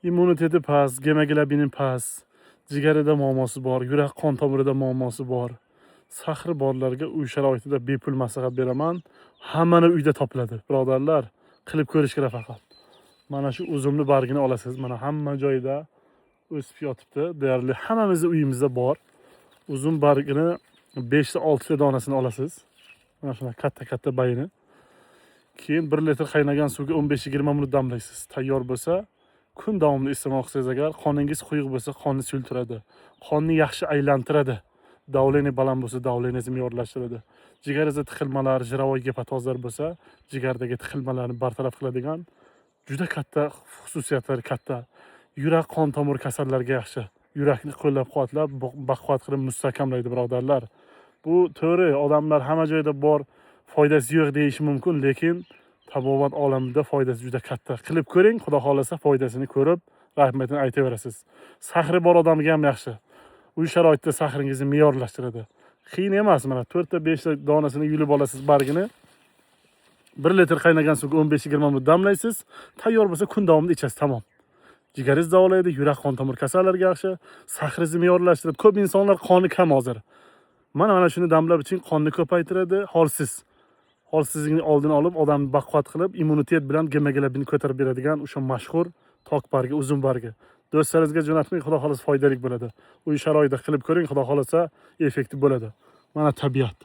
immuniteti past, gemoglobini past, jigarida muammosi bor, yurak qon tomirida muammosi bor. Sahri borlarga uy sharoitida bepul maslahat beraman. Hammani uyda topiladi, birodarlar. Qilib ko'rish kerak faqat. Mana shu uzumni bargini olasiz. Mana hamma joyda o'sib yotibdi. Deyarli hammamizning uyimizda bor. Uzum bargini 5 ta 6 ta donasini olasiz. Mana shuna katta bayini. Keyin 1 litr qaynagan suvga 15-20 minut damlaysiz. Tayyor bo'lsa, kun davomida iste'mol qilsangiz agar qoningiz quyuq bo'lsa, qonni suyultiradi. Qonni yaxshi aylantiradi. Davleniya baland bo'lsa, davleningizni me'yorlashtiradi. Jigaringizda tiqilmalar, jirovoy gepatozlar bo'lsa, jigardagi tiqilmalarni bartaraf qiladigan juda katta xususiyatlari katta. Yurak qon tomir kasallarga yaxshi. Yurakni qo'llab-quvvatlab, baquvvat qilib mustahkamlaydi, birodarlar. Bu to'g'ri, odamlar hamma joyda bor, foydasi yo'q deyish mumkin, lekin tabobat olamida foydasi juda katta. Qilib ko'ring, xudo xolasa foydasini ko'rib, rahmatini aytaverasiz. Sahri bor odamga ham yaxshi. Uy sharoitida sahringizni me'yorlashtiradi. Qiyin emas, mana 4 ta 5 ta donasini yulib olasiz bargini. 1 litr qaynagan suvga 15-20 minut damlaysiz. Tayyor bo'lsa kun davomida ichasiz, tamom. Jigaringizni davolaydi, yurak qon tomir kasallarga yaxshi, sahringizni me'yorlashtiradi. Ko'p insonlar qoni kam hozir. Mana shuni damlab iching, qonni ko'paytiradi, holsiz. Holsizlikning oldini olib, odamni baquvvat qilib, immunitet bilan gemoglobinni ko'tarib beradigan o'sha mashhur tok bargi, uzum bargi. Do'stlaringizga jo'natmang, xudo xolasa foydali bo'ladi. Uy sharoitida qilib ko'ring, xudo xolasa effekti bo'ladi. Mana tabiat.